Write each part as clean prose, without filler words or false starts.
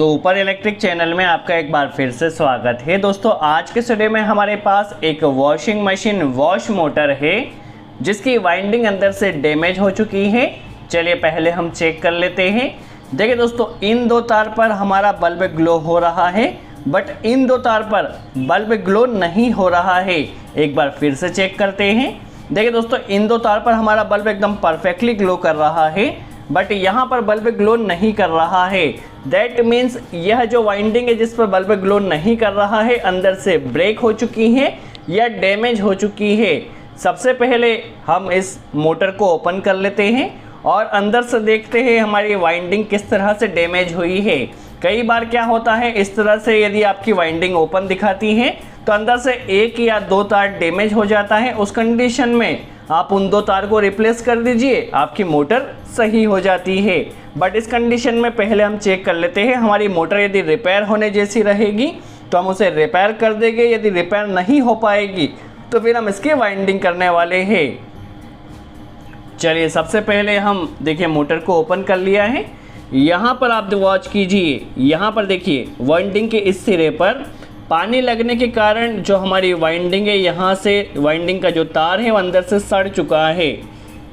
Super electric channel में आपका एक बार फिर से स्वागत है। दोस्तों आज के वीडियो में हमारे पास एक वॉशिंग मशीन वॉश मोटर है जिसकी वाइंडिंग अंदर से डैमेज हो चुकी है। चलिए पहले हम चेक कर लेते हैं। देखिए दोस्तों, इन दो तार पर हमारा बल्ब ग्लो हो रहा है, बट इन दो तार पर बल्ब ग्लो नहीं हो रहा है। एक बार फिर से चेक करते हैं। देखिए दोस्तों, इन दो तार पर हमारा बल्ब एकदम परफेक्टली ग्लो कर रहा है, बट यहाँ पर बल्ब ग्लो नहीं कर रहा है। दैट मीन्स यह जो वाइंडिंग है जिस पर बल्ब ग्लो नहीं कर रहा है अंदर से ब्रेक हो चुकी है या डैमेज हो चुकी है। सबसे पहले हम इस मोटर को ओपन कर लेते हैं और अंदर से देखते हैं हमारी वाइंडिंग किस तरह से डैमेज हुई है। कई बार क्या होता है, इस तरह से यदि आपकी वाइंडिंग ओपन दिखाती है तो अंदर से एक या दो तार डैमेज हो जाता है। उस कंडीशन में आप उन दो तार को रिप्लेस कर दीजिए, आपकी मोटर सही हो जाती है। बट इस कंडीशन में पहले हम चेक कर लेते हैं हमारी मोटर यदि रिपेयर होने जैसी रहेगी तो हम उसे रिपेयर कर देंगे, यदि रिपेयर नहीं हो पाएगी तो फिर हम इसकी वाइंडिंग करने वाले हैं। चलिए सबसे पहले हम देखिए मोटर को ओपन कर लिया है। यहाँ पर आप वॉच कीजिए, यहाँ पर देखिए वाइंडिंग के इस सिरे पर पानी लगने के कारण जो हमारी वाइंडिंग है, यहाँ से वाइंडिंग का जो तार है वो अंदर से सड़ चुका है।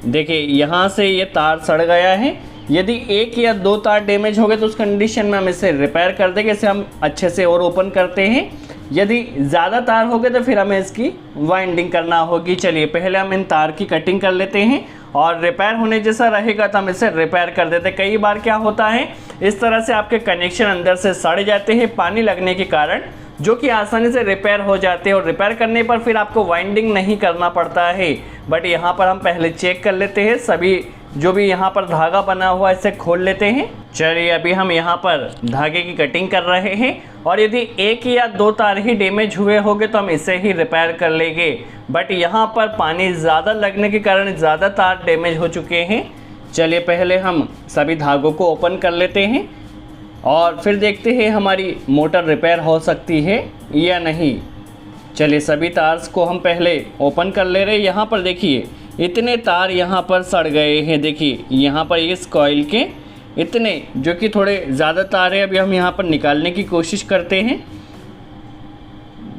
देखिए यहाँ से ये तार सड़ गया है। यदि एक या दो तार डैमेज हो गए तो उस कंडीशन में हम इसे रिपेयर कर देंगे। इसे हम अच्छे से और ओपन करते हैं। यदि ज़्यादा तार हो गए तो फिर हमें इसकी वाइंडिंग करना होगी। चलिए पहले हम इन तार की कटिंग कर लेते हैं और रिपेयर होने जैसा रहेगा तो हम इसे रिपेयर कर देते हैं। कई बार क्या होता है, इस तरह से आपके कनेक्शन अंदर से सड़ जाते हैं पानी लगने के कारण, जो कि आसानी से रिपेयर हो जाते हैं और रिपेयर करने पर फिर आपको वाइंडिंग नहीं करना पड़ता है। बट यहाँ पर हम पहले चेक कर लेते हैं, सभी जो भी यहाँ पर धागा बना हुआ है इसे खोल लेते हैं। चलिए अभी हम यहाँ पर धागे की कटिंग कर रहे हैं और यदि एक या दो तार ही डैमेज हुए होंगे तो हम इसे ही रिपेयर कर लेंगे। बट यहाँ पर पानी ज़्यादा लगने के कारण ज़्यादा तार डैमेज हो चुके हैं। चलिए पहले हम सभी धागों को ओपन कर लेते हैं और फिर देखते हैं हमारी मोटर रिपेयर हो सकती है या नहीं। चलिए सभी तार्स को हम पहले ओपन कर ले रहे हैं। यहाँ पर देखिए इतने तार यहाँ पर सड़ गए हैं। देखिए यहाँ पर इस कॉइल के इतने जो कि थोड़े ज़्यादा तार है, अभी हम यहाँ पर निकालने की कोशिश करते हैं।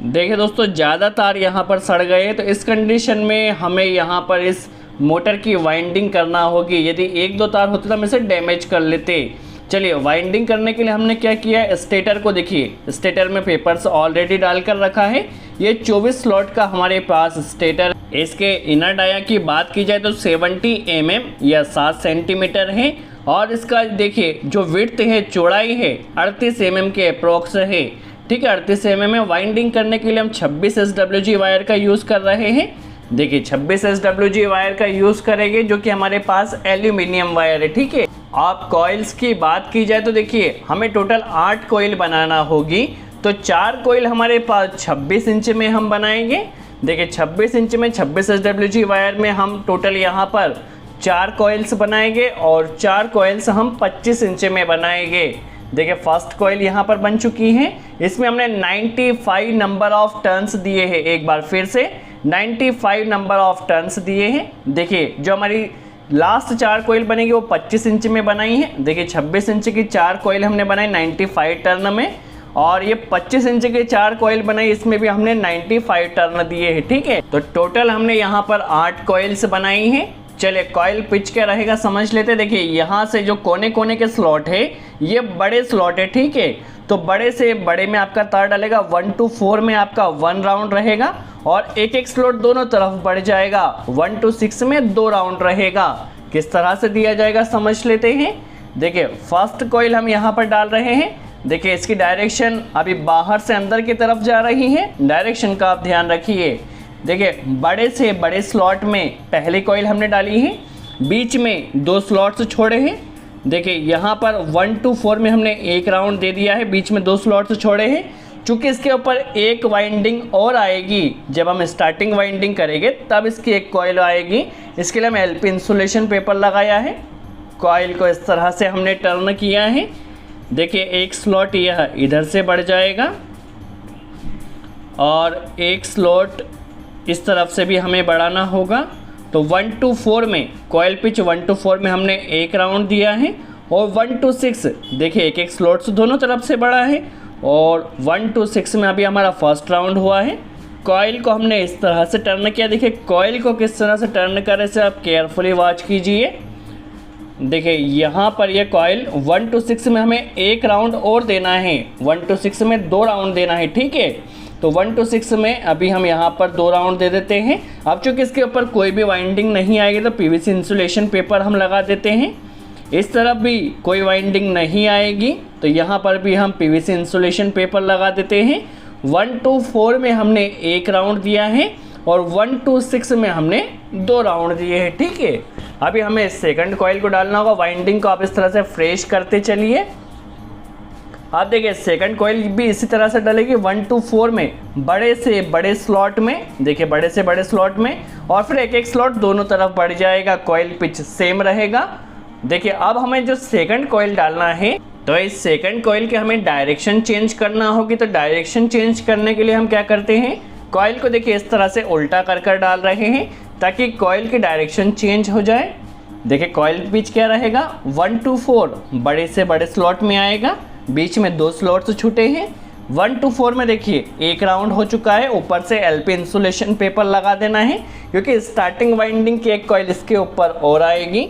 देखिए दोस्तों, ज़्यादा तार यहाँ पर सड़ गए हैं तो इस कंडीशन में हमें यहाँ पर इस मोटर की वाइंडिंग करना होगी। यदि एक दो तार होते तो हम इसे डैमेज कर लेते। चलिए वाइंडिंग करने के लिए हमने क्या किया है, स्टेटर को देखिए, स्टेटर में पेपर्स ऑलरेडी डालकर रखा है। ये 24 स्लॉट का हमारे पास स्टेटर। इसके इनर डाया की बात की जाए तो 70 mm या 7 सेंटीमीटर है और इसका देखिए जो विड्थ है, चौड़ाई है 38 mm के अप्रोक्स है। ठीक है, 38 mm में वाइंडिंग करने के लिए हम 26 SWG वायर का यूज़ कर रहे हैं। देखिए 26 SWG वायर का यूज़ करेंगे जो कि हमारे पास एल्यूमिनियम वायर है। ठीक है, आप कॉइल्स की बात की जाए तो देखिए हमें टोटल 8 कॉइल बनाना होगी, तो 4 कॉइल हमारे पास 26 इंच में हम बनाएंगे। देखिए 26 इंच में 26 SWG वायर में हम टोटल यहाँ पर 4 कॉइल्स बनाएंगे और 4 कॉइल्स हम 25 इंच में बनाएंगे। देखिए फर्स्ट कॉइल यहाँ पर बन चुकी है। इसमें हमने 95 नंबर ऑफ टर्न्स दिए हैं। एक बार फिर से 95 नंबर ऑफ टर्न्स दिए हैं। देखिए जो हमारी लास्ट 4 कॉइल बनेगी वो 25 इंच में बनाई है। देखिए 26 इंच की 4 कॉइल हमने बनाई 95 टर्न में, और ये 25 इंच के 4 कॉइल बनाई, इसमें भी हमने 95 टर्न दिए हैं। ठीक है, तो टोटल हमने यहाँ पर 8 कॉइल्स बनाई हैं। चलिए कॉइल पिच क्या रहेगा समझ लेते। देखिए यहाँ से जो कोने कोने के स्लॉट है ये बड़े स्लॉट है। ठीक है, तो बड़े से बड़े में आपका तार डालेगा, 1 to 4 में आपका 1 राउंड रहेगा और एक एक स्लॉट दोनों तरफ बढ़ जाएगा। 1 to 6 में 2 राउंड रहेगा। किस तरह से दिया जाएगा समझ लेते हैं। देखिए फर्स्ट कॉइल हम यहाँ पर डाल रहे हैं। देखिए इसकी डायरेक्शन अभी बाहर से अंदर की तरफ जा रही है, डायरेक्शन का आप ध्यान रखिए। देखिए बड़े से बड़े स्लॉट में पहली कॉइल हमने डाली है, बीच में 2 स्लॉट्स छोड़े हैं। देखिए यहाँ पर 1 to 4 में हमने 1 राउंड दे दिया है, बीच में 2 स्लॉट्स छोड़े हैं। चूँकि इसके ऊपर एक वाइंडिंग और आएगी, जब हम स्टार्टिंग वाइंडिंग करेंगे तब इसकी एक कॉइल आएगी। इसके लिए हम LP इंसुलेशन पेपर लगाया है। कॉइल को इस तरह से हमने टर्न किया है। देखिए एक स्लॉट यह इधर से बढ़ जाएगा और एक स्लॉट इस तरफ से भी हमें बढ़ाना होगा। तो 1 to 4 में कॉइल पिच 1 to 4 में हमने 1 राउंड दिया है और 1 to 6 देखिए एक एक स्लॉट्स दोनों तरफ से बड़ा है। और 1 to 6 में अभी हमारा फर्स्ट राउंड हुआ है। कॉइल को हमने इस तरह से टर्न किया। देखिए कॉइल को किस तरह से टर्न करें से आप केयरफुली वॉच कीजिए। देखिए यहाँ पर ये कॉइल 1 to 6 में हमें एक राउंड और देना है, 1 to 6 में 2 राउंड देना है, ठीक है। तो 1 to 6 में अभी हम यहाँ पर 2 राउंड दे देते हैं। अब चूँकि इसके ऊपर कोई भी वाइंडिंग नहीं आएगी तो पीवीसी इंसुलेशन पेपर हम लगा देते हैं। इस तरफ भी कोई वाइंडिंग नहीं आएगी तो यहाँ पर भी हम पीवीसी इंसुलेशन पेपर लगा देते हैं। 1 to 4 में हमने एक राउंड दिया है और 1 to 6 में हमने 2 राउंड दिए हैं, ठीक है। अभी हमें सेकंड कॉइल को डालना होगा। वाइंडिंग को आप इस तरह से फ्रेश करते चलिए। आप देखिए सेकंड कॉइल भी इसी तरह से डलेगी 1 to 4 में, बड़े से बड़े स्लॉट में। देखिए बड़े से बड़े स्लॉट में, और फिर एक एक स्लॉट दोनों तरफ बढ़ जाएगा। कॉइल पिच सेम रहेगा। देखिए अब हमें जो सेकंड कॉइल डालना है तो इस सेकंड कॉइल के हमें डायरेक्शन चेंज करना होगी। तो डायरेक्शन चेंज करने के लिए हम क्या करते हैं, कॉइल को देखिए इस तरह से उल्टा कर कर डाल रहे हैं ताकि कॉइल की डायरेक्शन चेंज हो जाए। देखिए कॉइल पिच क्या रहेगा, 1 to 4 बड़े से बड़े स्लॉट में आएगा। बीच में 2 स्लॉट्स छूटे हैं। 1 to 4 में देखिए एक राउंड हो चुका है। ऊपर से एलपी इंसुलेशन पेपर लगा देना है क्योंकि स्टार्टिंग वाइंडिंग की एक कॉइल इसके ऊपर और आएगी।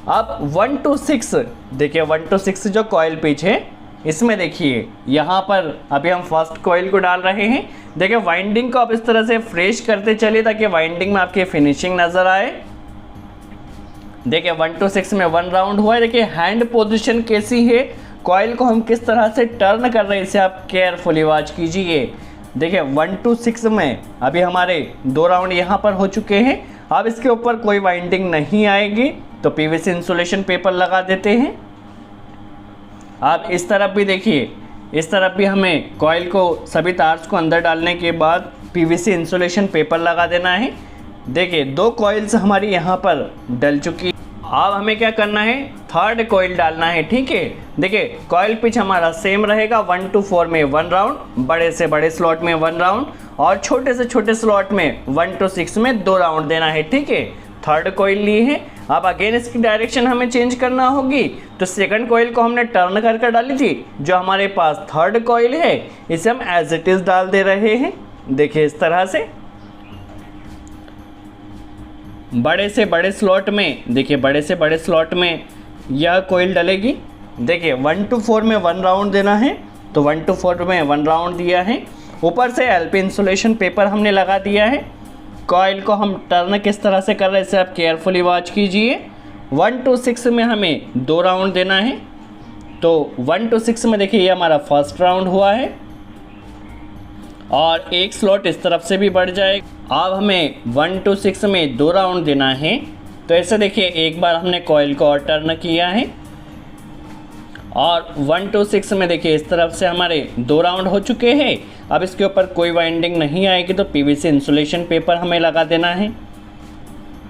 अब 1 to 6 देखिए 1 to 6 जो कॉइल पिच है इसमें देखिए यहाँ पर अभी हम फर्स्ट कॉइल को डाल रहे हैं। देखिए वाइंडिंग को आप इस तरह से फ्रेश करते चलिए ताकि वाइंडिंग में आपकी फिनिशिंग नज़र आए। देखिए 1 to 6 में 1 राउंड हुआ है। देखिए हैंड पोजीशन कैसी है, कॉइल को हम किस तरह से टर्न कर रहे हैं इसे आप केयरफुली वॉच कीजिए। देखिए 1 to 6 में अभी हमारे 2 राउंड यहाँ पर हो चुके हैं। अब इसके ऊपर कोई वाइंडिंग नहीं आएगी तो पीवीसी इंसुलेशन पेपर लगा देते हैं। आप इस तरफ भी देखिए, इस तरफ भी हमें कॉइल को सभी तार्स को अंदर डालने के बाद पीवीसी इंसुलेशन पेपर लगा देना है। देखिए 2 कॉइल्स हमारी यहाँ पर डल चुकी है। अब हमें क्या करना है, थर्ड कॉइल डालना है, ठीक है। देखिए कॉइल पिच हमारा सेम रहेगा। 1 to 4 में 1 राउंड, बड़े से बड़े स्लॉट में 1 राउंड और छोटे से छोटे स्लॉट में 1 to 6 में 2 राउंड देना है, ठीक है। थर्ड कॉइल ली है। अब अगेन इसकी डायरेक्शन हमें चेंज करना होगी। तो सेकंड कॉइल को हमने टर्न करके डाली थी, जो हमारे पास थर्ड कॉइल है इसे हम एज इट इज डाल दे रहे हैं। देखिए इस तरह से बड़े से बड़े स्लॉट में, देखिए बड़े से बड़े स्लॉट में यह कॉइल डलेगी। देखिए 1 to 4 में 1 राउंड देना है तो 1 to 4 में 1 राउंड दिया है। ऊपर से एलपी इंसुलेशन पेपर हमने लगा दिया है। कॉइल को हम टर्न किस तरह से कर रहे हैं इसे आप केयरफुली वॉच कीजिए। 1 to 6 में हमें 2 राउंड देना है। तो 1 to 6 में देखिए ये हमारा फर्स्ट राउंड हुआ है और एक स्लॉट इस तरफ से भी बढ़ जाएगा। अब हमें 1 to 6 में 2 राउंड देना है। तो ऐसे देखिए एक बार हमने कॉइल को और टर्न किया है और 1 to 6 में देखिए इस तरफ से हमारे 2 राउंड हो चुके हैं। अब इसके ऊपर कोई वाइंडिंग नहीं आएगी तो पीवीसी इंसुलेशन पेपर हमें लगा देना है।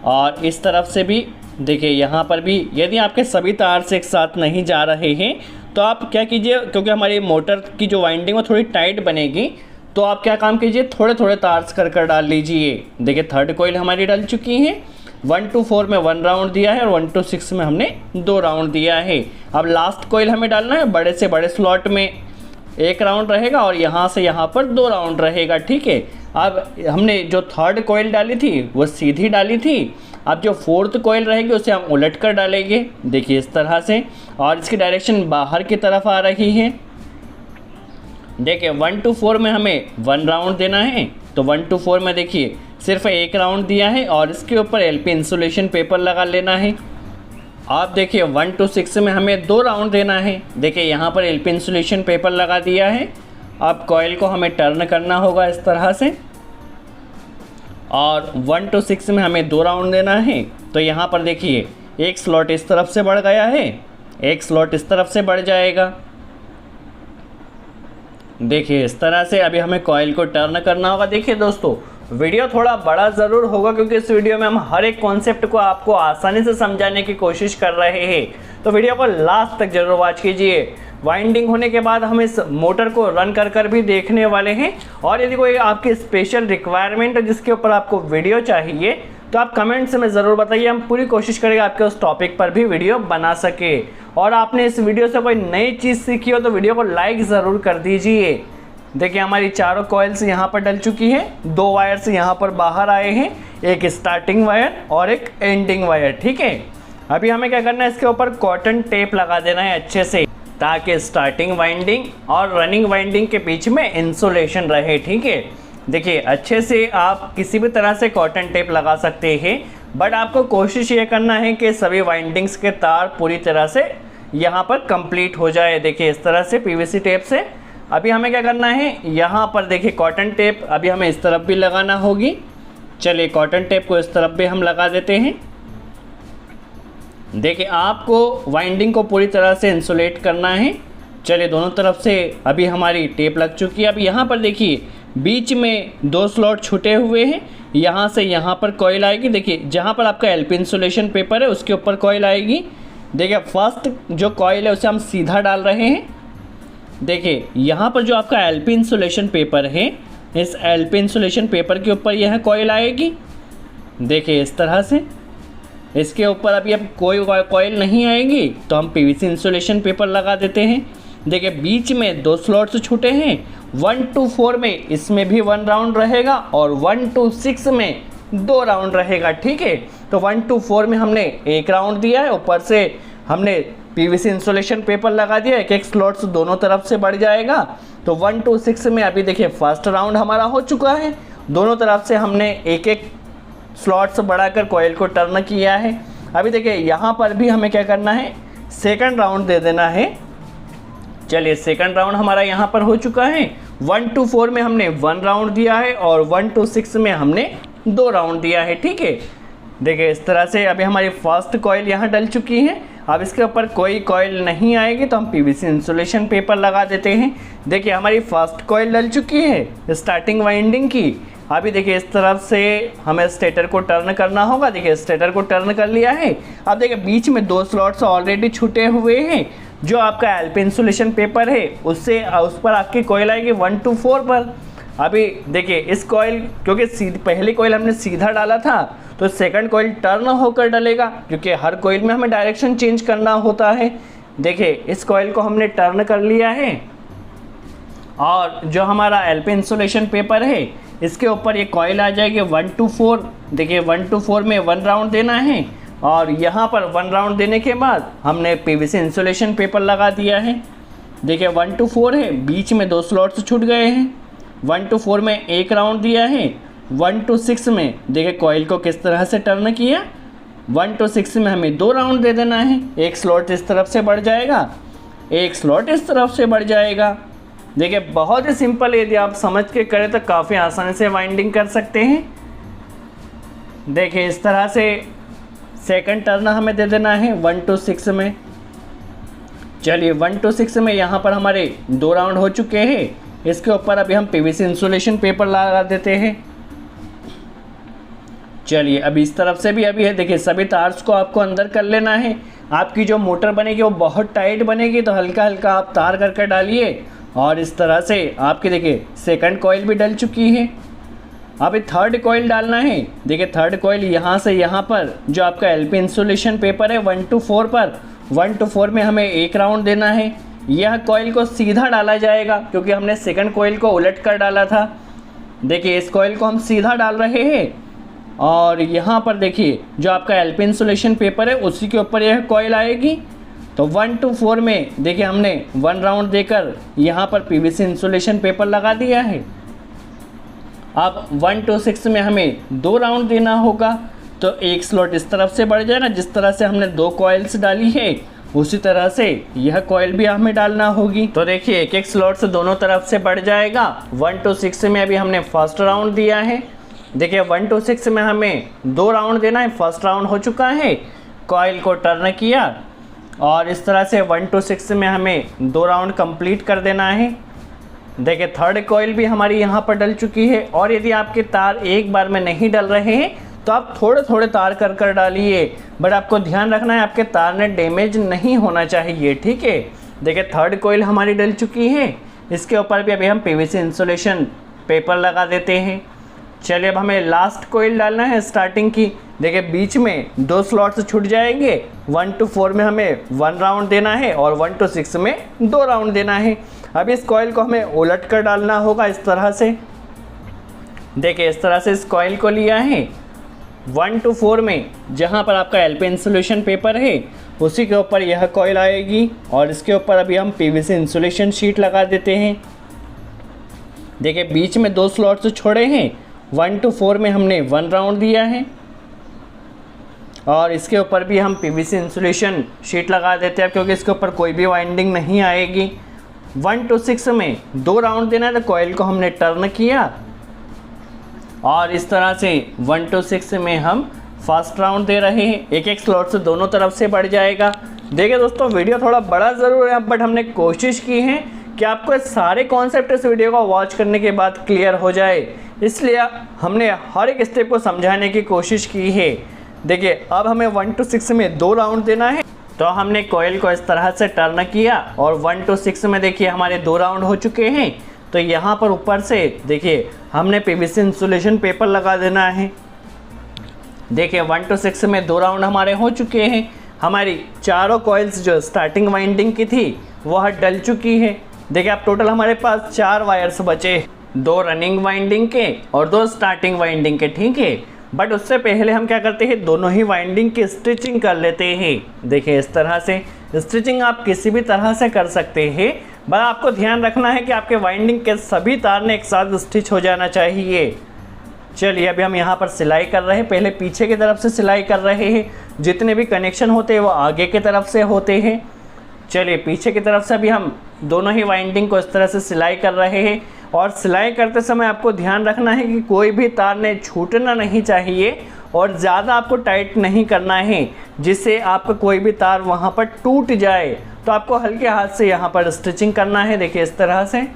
और इस तरफ से भी देखिए यहाँ पर भी यदि आपके सभी तार से एक साथ नहीं जा रहे हैं तो आप क्या कीजिए, क्योंकि हमारी मोटर की जो वाइंडिंग वो थोड़ी टाइट बनेगी, तो आप क्या काम कीजिए, थोड़े थोड़े तार्स कर डाल लीजिए। देखिए थर्ड कॉइल हमारी डल चुकी है। 1 to 4 में 1 राउंड दिया है और 1 to 6 में हमने 2 राउंड दिया है। अब लास्ट कॉइल हमें डालना है। बड़े से बड़े स्लॉट में 1 राउंड रहेगा और यहाँ से यहाँ पर 2 राउंड रहेगा, ठीक है। अब हमने जो थर्ड कॉइल डाली थी वो सीधी डाली थी। अब जो फोर्थ कॉइल रहेगी उसे हम उलट कर डालेंगे, देखिए इस तरह से, और इसकी डायरेक्शन बाहर की तरफ आ रही है। देखिए 1 to 4 में हमें 1 राउंड देना है। तो 1 to 4 में देखिए सिर्फ 1 राउंड दिया है और इसके ऊपर एलपी इंसुलेशन पेपर लगा लेना है। आप देखिए 1 to 6 में हमें 2 राउंड देना है। देखिए यहाँ पर एलपी इंसुलेशन पेपर लगा दिया है। अब कॉइल को हमें टर्न करना होगा इस तरह से और 1 to 6 में हमें 2 राउंड देना है। तो यहाँ पर देखिए एक स्लॉट इस तरफ से बढ़ गया है, एक स्लॉट इस तरफ से बढ़ जाएगा। देखिए इस तरह से अभी हमें कॉइल को टर्न करना होगा। देखिए दोस्तों वीडियो थोड़ा बड़ा ज़रूर होगा क्योंकि इस वीडियो में हम हर एक कॉन्सेप्ट को आपको आसानी से समझाने की कोशिश कर रहे हैं। तो वीडियो को लास्ट तक जरूर वॉच कीजिए। वाइंडिंग होने के बाद हम इस मोटर को रन कर भी देखने वाले हैं और यदि कोई आपकी स्पेशल रिक्वायरमेंट है जिसके ऊपर आपको वीडियो चाहिए तो आप कमेंट्स में ज़रूर बताइए, हम पूरी कोशिश करेंगे आपके उस टॉपिक पर भी वीडियो बना सके। और आपने इस वीडियो से कोई नई चीज़ सीखी हो तो वीडियो को लाइक ज़रूर कर दीजिए। देखिए हमारी चारों कॉइल्स यहाँ पर डल चुकी है, 2 वायर्स यहाँ पर बाहर आए हैं, एक स्टार्टिंग वायर और एक एंडिंग वायर। ठीक है, अभी हमें क्या करना है, इसके ऊपर कॉटन टेप लगा देना है अच्छे से, ताकि स्टार्टिंग वाइंडिंग और रनिंग वाइंडिंग के बीच में इंसुलेशन रहे। ठीक है, देखिए अच्छे से आप किसी भी तरह से कॉटन टेप लगा सकते हैं, बट आपको कोशिश ये करना है कि सभी वाइंडिंग्स के तार पूरी तरह से यहाँ पर कंप्लीट हो जाए। देखिए इस तरह से पीवीसी टेप से। अभी हमें क्या करना है, यहाँ पर देखिए कॉटन टेप अभी हमें इस तरफ भी लगाना होगी। चलिए कॉटन टेप को इस तरफ भी हम लगा देते हैं। देखिए आपको वाइंडिंग को पूरी तरह से इंसुलेट करना है। चलिए दोनों तरफ से अभी हमारी टेप लग चुकी है। अब यहाँ पर देखिए बीच में 2 स्लॉट छूटे हुए हैं, यहाँ से यहाँ पर कॉइल आएगी। देखिए जहाँ पर आपका एलपी इंसुलेशन पेपर है उसके ऊपर कॉइल आएगी। देखिए फर्स्ट जो कॉइल है उसे हम सीधा डाल रहे हैं। देखिए यहाँ पर जो आपका एलपी इंसुलेशन पेपर है, इस एलपी इंसुलेशन पेपर के ऊपर यह कॉइल आएगी। देखिए इस तरह से इसके ऊपर अभी अब कोई कॉइल नहीं आएगी तो हम पीवीसी इंसुलेशन पेपर लगा देते हैं। देखिए बीच में 2 स्लॉट्स छूटे हैं, 1 to 4 में इसमें भी 1 राउंड रहेगा और 1 to 6 में 2 राउंड रहेगा। ठीक है, तो 1 to 4 में हमने 1 राउंड दिया है, ऊपर से हमने पीवीसी इंसुलेशन पेपर लगा दिया, एक स्लॉट्स दोनों तरफ से बढ़ जाएगा। तो 1 to 6 में अभी देखिए फर्स्ट राउंड हमारा हो चुका है, दोनों तरफ से हमने एक स्लॉट्स बढ़ाकर कॉइल को टर्न किया है। अभी देखिए यहाँ पर भी हमें क्या करना है, सेकंड राउंड दे देना है। चलिए सेकंड राउंड हमारा यहाँ पर हो चुका है। 1 to 4 में हमने 1 राउंड दिया है और 1 to 6 में हमने 2 राउंड दिया है। ठीक है, देखिए इस तरह से अभी हमारी फर्स्ट कॉइल यहाँ डल चुकी है। अब इसके ऊपर कोई कॉइल नहीं आएगी तो हम पीवीसी इंसुलेशन पेपर लगा देते हैं। देखिए हमारी फर्स्ट कॉइल डल चुकी है स्टार्टिंग वाइंडिंग की। अभी देखिए इस तरफ से हमें स्टेटर को टर्न करना होगा। देखिए स्टेटर को टर्न कर लिया है। अब देखिए बीच में 2 स्लॉट्स ऑलरेडी छूटे हुए हैं, जो आपका एलपी इंसुलेशन पेपर है उससे उस पर आपकी कॉइल आएगी 1 to 4 पर। अभी देखिए इस कॉइल, क्योंकि पहली कॉइल हमने सीधा डाला था तो सेकंड कॉइल टर्न होकर डलेगा, क्योंकि हर कॉइल में हमें डायरेक्शन चेंज करना होता है। देखिए इस कॉइल को हमने टर्न कर लिया है और जो हमारा एलपी इंसुलेशन पेपर है इसके ऊपर ये कॉइल आ जाएगी 1 to 4। देखिए 1 to 4 में 1 राउंड देना है और यहाँ पर 1 राउंड देने के बाद हमने पीवीसी इंसुलेशन पेपर लगा दिया है। देखिए 1 to 4 है, बीच में 2 स्लॉट्स छूट गए हैं। 1 to 4 में 1 राउंड दिया है। 1 to 6 में देखिए कॉइल को किस तरह से टर्न किया। 1 to 6 में हमें 2 राउंड दे देना है। एक स्लॉट इस तरफ से बढ़ जाएगा, एक स्लॉट इस तरफ से बढ़ जाएगा। देखिए बहुत ही सिंपल, यदि आप समझ के करें तो काफ़ी आसानी से वाइंडिंग कर सकते हैं। देखिए इस तरह से सेकंड टर्न हमें दे देना है 1 to 6 में। चलिए 1 to 6 में यहाँ पर हमारे 2 राउंड हो चुके हैं। इसके ऊपर अभी हम पीवीसी इंसुलेशन पेपर लगा देते हैं। चलिए अभी इस तरफ से भी अभी है। देखिए सभी तार्स को आपको अंदर कर लेना है। आपकी जो मोटर बनेगी वो बहुत टाइट बनेगी, तो हल्का हल्का आप तार करके डालिए। और इस तरह से आपकी देखिए सेकंड कॉइल भी डल चुकी है। अभी थर्ड कॉइल डालना है। देखिए थर्ड कॉइल यहाँ से यहाँ पर जो आपका एलपी इंसुलेशन पेपर है 1 to 4 पर, 1 to 4 में हमें 1 राउंड देना है। यह कॉइल को सीधा डाला जाएगा क्योंकि हमने सेकंड कॉइल को उलट कर डाला था। देखिए इस कॉइल को हम सीधा डाल रहे हैं और यहाँ पर देखिए जो आपका एलपी इंसुलेशन पेपर है उसी के ऊपर यह कॉइल आएगी। तो 1 to 4 में देखिए हमने 1 राउंड देकर यहाँ पर पीवीसी इंसुलेशन पेपर लगा दिया है। अब 1 to 6 में हमें 2 राउंड देना होगा, तो एक स्लॉट इस तरफ से बढ़ जाए ना, जिस तरह से हमने 2 कॉइल्स डाली है उसी तरह से यह कॉइल भी हमें डालना होगी। तो देखिए एक एक स्लॉट से दोनों तरफ से बढ़ जाएगा। 1 to 6 में अभी हमने फर्स्ट राउंड दिया है। देखिए 1 to 6 में हमें 2 राउंड देना है। फर्स्ट राउंड हो चुका है, कॉइल को टर्न किया और इस तरह से 1 to 6 में हमें 2 राउंड कंप्लीट कर देना है। देखिए थर्ड कॉइल भी हमारी यहाँ पर डल चुकी है। और यदि आपके तार एक बार में नहीं डल रहे हैं तो आप थोड़े थोड़े तार कर डालिए, बट आपको ध्यान रखना है आपके तार में डैमेज नहीं होना चाहिए। ठीक है, देखिए थर्ड कॉइल हमारी डल चुकी है। इसके ऊपर भी अभी हम पीवीसी इंसुलेशन पेपर लगा देते हैं। चलिए अब हमें लास्ट कॉइल डालना है स्टार्टिंग की। देखिए बीच में 2 स्लॉट्स छूट जाएंगे। 1 to 4 में हमें 1 राउंड देना है और 1 to 6 में 2 राउंड देना है। अब इस कॉइल को हमें उलट कर डालना होगा इस तरह से। देखिए इस तरह से इस कॉइल को लिया है। 1 to 4 में जहाँ पर आपका LP इंसुलेशन पेपर है उसी के ऊपर यह कॉइल आएगी और इसके ऊपर अभी हम PVC इंसुलेशन शीट लगा देते हैं। देखिए बीच में 2 स्लॉट्स छोड़े हैं। 1 to 4 में हमने 1 राउंड दिया है और इसके ऊपर भी हम PVC इंसुलेशन शीट लगा देते हैं क्योंकि इसके ऊपर कोई भी वाइंडिंग नहीं आएगी। 1 to 6 में 2 राउंड देना है तो कॉइल को हमने टर्न किया और इस तरह से 1 to 6 में हम फर्स्ट राउंड दे रहे हैं। एक एक स्लॉट से दोनों तरफ से बढ़ जाएगा। देखिए दोस्तों वीडियो थोड़ा बड़ा ज़रूर है बट हमने कोशिश की है कि आपको सारे कॉन्सेप्ट इस वीडियो को वॉच करने के बाद क्लियर हो जाए, इसलिए हमने हर एक स्टेप को समझाने की कोशिश की है। देखिए अब हमें 1 to 6 में 2 राउंड देना है तो हमने कॉइल को इस तरह से टर्न किया और 1 to 6 में देखिए हमारे 2 राउंड हो चुके हैं। तो यहाँ पर ऊपर से देखिए हमने PVC इंसुलेशन पेपर लगा देना है। देखिए 1 to 6 में 2 राउंड हमारे हो चुके हैं। हमारी चारों कॉइल्स जो स्टार्टिंग वाइंडिंग की थी वह डल चुकी है। देखिए अब टोटल हमारे पास 4 वायर्स बचे, 2 रनिंग वाइंडिंग के और 2 स्टार्टिंग वाइंडिंग के, ठीक है। बट उससे पहले हम क्या करते हैं, दोनों ही वाइंडिंग की स्टिचिंग कर लेते हैं। देखिए इस तरह से स्टिचिंग आप किसी भी तरह से कर सकते हैं, बस आपको ध्यान रखना है कि आपके वाइंडिंग के सभी तार ने एक साथ स्टिच हो जाना चाहिए। चलिए अभी हम यहाँ पर सिलाई कर रहे हैं। पहले पीछे की तरफ से सिलाई कर रहे हैं, जितने भी कनेक्शन होते हैं वो आगे की तरफ से होते हैं। चलिए पीछे की तरफ से अभी हम दोनों ही वाइंडिंग को इस तरह से सिलाई कर रहे हैं और सिलाई करते समय आपको ध्यान रखना है कि कोई भी तार ने छूटना नहीं चाहिए और ज़्यादा आपको टाइट नहीं करना है जिससे आपका कोई भी तार वहाँ पर टूट जाए। तो आपको हल्के हाथ से यहाँ पर स्टिचिंग करना है। देखिए इस तरह से।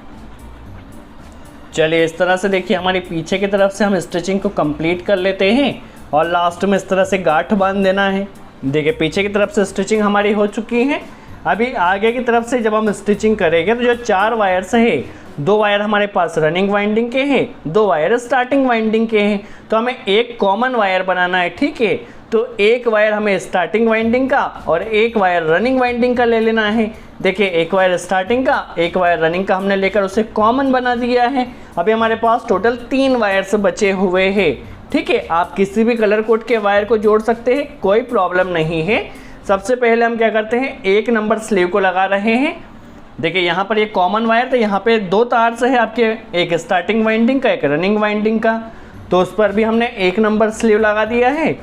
चलिए इस तरह से देखिए हमारी पीछे की तरफ से हम स्टिचिंग को कंप्लीट कर लेते हैं और लास्ट में इस तरह से गांठ बांध देना है। देखिए पीछे की तरफ से स्टिचिंग हमारी हो चुकी है। अभी आगे की तरफ से जब हम स्टिचिंग करेंगे तो जो 4 वायर्स है, 2 वायर हमारे पास रनिंग वाइंडिंग के हैं, 2 वायर स्टार्टिंग वाइंडिंग के हैं, तो हमें एक कॉमन वायर बनाना है, ठीक है। तो एक वायर हमें स्टार्टिंग वाइंडिंग का और एक वायर रनिंग वाइंडिंग का ले लेना है। देखिए एक वायर स्टार्टिंग का, एक वायर रनिंग का हमने लेकर उसे कॉमन बना दिया है। अभी हमारे पास टोटल 3 वायर्स बचे हुए हैं, ठीक है। आप किसी भी कलर कोड के वायर को जोड़ सकते हैं, कोई प्रॉब्लम नहीं है। सबसे पहले हम क्या करते हैं, 1 नंबर स्लीव को लगा रहे हैं। देखिए यहाँ पर ये कॉमन वायर, तो यहाँ पे 2 तार से है आपके, एक स्टार्टिंग वाइंडिंग का, एक रनिंग वाइंडिंग का, तो उस पर भी हमने 1 नंबर स्लीव लगा दिया है।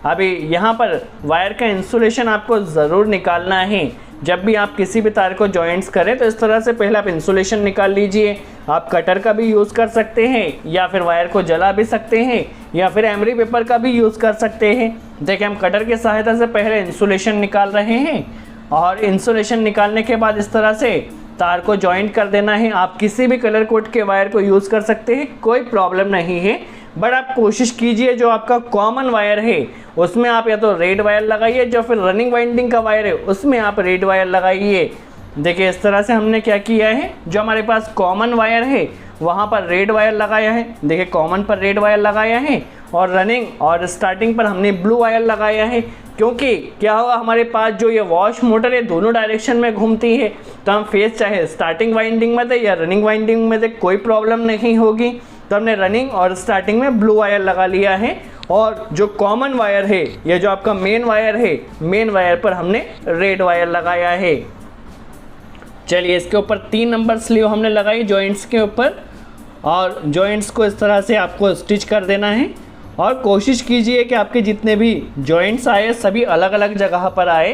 अभी यहाँ पर वायर का इंसुलेशन आपको ज़रूर निकालना है। जब भी आप किसी भी तार को जॉइंट्स करें तो इस तरह से पहले आप इंसुलेशन निकाल लीजिए। आप कटर का भी यूज़ कर सकते हैं या फिर वायर को जला भी सकते हैं या फिर एमरी पेपर का भी यूज़ कर सकते हैं। देखिए हम कटर की सहायता से पहले इंसुलेशन निकाल रहे हैं और इंसुलेशन निकालने के बाद इस तरह से तार को जॉइंट कर देना है। आप किसी भी कलर कोड के वायर को यूज़ कर सकते हैं, कोई प्रॉब्लम नहीं है। बट आप कोशिश कीजिए जो आपका कॉमन वायर है उसमें आप या तो रेड वायर लगाइए, जो फिर रनिंग वाइंडिंग का वायर है उसमें आप रेड वायर लगाइए। देखिए इस तरह से हमने क्या किया है, जो हमारे पास कॉमन वायर है वहाँ पर रेड वायर लगाया है। देखिए कॉमन पर रेड वायर लगाया है और रनिंग और स्टार्टिंग पर हमने ब्लू वायर लगाया है। क्योंकि क्या होगा, हमारे पास जो ये वॉश मोटर है दोनों डायरेक्शन में घूमती है, तो हम फेस चाहे स्टार्टिंग वाइंडिंग में दे या रनिंग वाइंडिंग में दे कोई प्रॉब्लम नहीं होगी। तो हमने रनिंग और स्टार्टिंग में ब्लू वायर लगा लिया है और जो कॉमन वायर है या जो आपका मेन वायर है, मेन वायर पर हमने रेड वायर लगाया है। चलिए इसके ऊपर 3 नंबर स्लीव हमने लगाई जॉइंट्स के ऊपर और जॉइंट्स को इस तरह से आपको स्टिच कर देना है और कोशिश कीजिए कि आपके जितने भी जॉइंट्स आए सभी अलग अलग जगह पर आए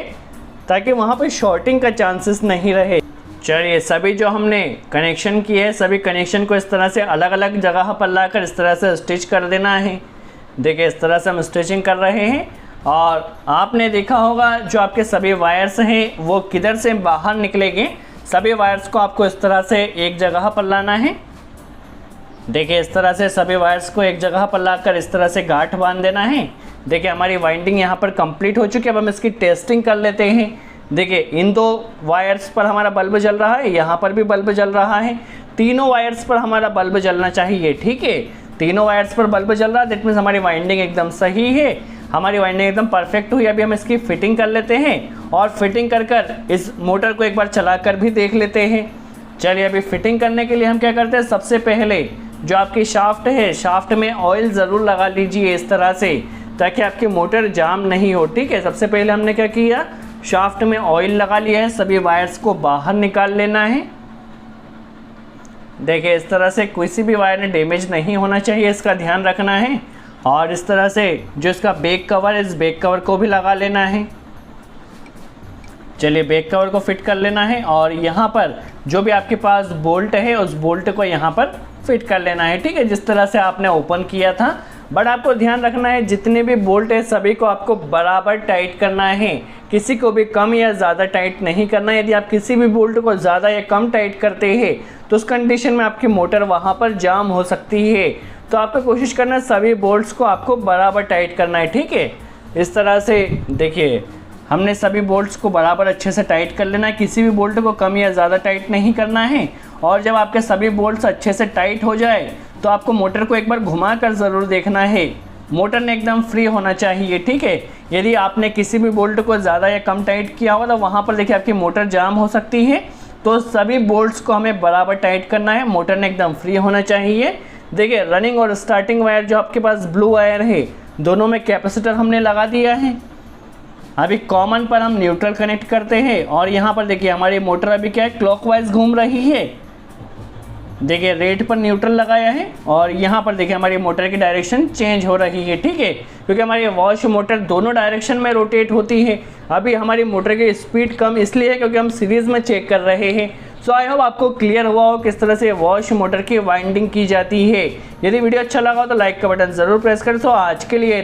ताकि वहाँ पर शॉर्टिंग का चांसेस नहीं रहे। चलिए सभी जो हमने कनेक्शन किए हैं सभी कनेक्शन को इस तरह से अलग अलग जगह पर लाकर इस तरह से स्टिच कर देना है। देखिए इस तरह से हम स्टिचिंग कर रहे हैं और आपने देखा होगा जो आपके सभी वायर्स हैं वो किधर से बाहर निकलेंगे। सभी वायर्स को आपको इस तरह से एक जगह पर लाना है। देखिए इस तरह से सभी वायर्स को एक जगह पर लाकर इस तरह से गांठ बांध देना है। देखिए हमारी वाइंडिंग यहाँ पर कंप्लीट हो चुकी है। अब हम इसकी टेस्टिंग कर लेते हैं। देखिए इन 2 वायर्स पर हमारा बल्ब जल रहा है, यहाँ पर भी बल्ब जल रहा है, तीनों वायर्स पर हमारा बल्ब जलना चाहिए, ठीक है। तीनों वायर्स पर बल्ब जल रहा है, दैट मीन्स हमारी वाइंडिंग एकदम सही है, हमारी वाइंडिंग एकदम परफेक्ट हुई। अभी हम इसकी फिटिंग कर लेते हैं और फिटिंग कर इस मोटर को एक बार चला कर भी देख लेते हैं। चलिए अभी फिटिंग करने के लिए हम क्या करते हैं, सबसे पहले जो आपकी शाफ्ट है, शाफ्ट में ऑयल ज़रूर लगा लीजिए इस तरह से, ताकि आपकी मोटर जाम नहीं हो। ठीक है, सबसे पहले हमने क्या किया, शाफ्ट में ऑयल लगा लिया है, सभी वायर्स को बाहर निकाल लेना है। देखिए इस तरह से किसी भी वायर में डैमेज नहीं होना चाहिए, इसका ध्यान रखना है। और इस तरह से जो इसका बैक कवर है, इस बैक कवर को भी लगा लेना है। चलिए बैक कवर को फिट कर लेना है और यहाँ पर जो भी आपके पास बोल्ट है उस बोल्ट को यहाँ पर फिट कर लेना है। ठीक है, जिस तरह से आपने ओपन किया था। बट आपको ध्यान रखना है जितने भी बोल्ट है सभी को आपको बराबर टाइट करना है, किसी को भी कम या ज़्यादा टाइट नहीं करना है। यदि आप किसी भी बोल्ट को ज़्यादा या कम टाइट करते हैं तो उस कंडीशन में आपकी मोटर वहाँ पर जाम हो सकती है। तो आपको कोशिश करना है सभी बोल्ट्स को आपको बराबर टाइट करना है। ठीक है, इस तरह से देखिए हमने सभी बोल्ट्स को बराबर अच्छे से टाइट कर लेना है, किसी भी बोल्ट को कम या ज़्यादा टाइट नहीं करना है। और जब आपके सभी बोल्ट्स अच्छे से टाइट हो जाए तो आपको मोटर को एक बार घुमा कर ज़रूर देखना है, मोटर ने एकदम फ्री होना चाहिए। ठीक है, यदि आपने किसी भी बोल्ट को ज़्यादा या कम टाइट किया होगा तो वहाँ पर देखिए आपकी मोटर जाम हो सकती है। तो सभी बोल्ट्स को हमें बराबर टाइट करना है, मोटर ने एकदम फ्री होना चाहिए। देखिए रनिंग और स्टार्टिंग वायर जो आपके पास ब्लू वायर है, दोनों में कैपेसिटर हमने लगा दिया है। अभी कॉमन पर हम न्यूट्रल कनेक्ट करते हैं और यहाँ पर देखिए हमारी मोटर अभी क्या है, क्लॉकवाइज घूम रही है। देखिए रेड पर न्यूट्रल लगाया है और यहाँ पर देखिए हमारी मोटर की डायरेक्शन चेंज हो रही है। ठीक है, क्योंकि हमारी वॉश मोटर दोनों डायरेक्शन में रोटेट होती है। अभी हमारी मोटर की स्पीड कम इसलिए है क्योंकि हम सीरीज़ में चेक कर रहे हैं। सो आई होप आपको क्लियर हुआ हो किस तरह से वॉश मोटर की वाइंडिंग की जाती है। यदि वीडियो अच्छा लगा हो तो लाइक का बटन ज़रूर प्रेस करें। सो आज के लिए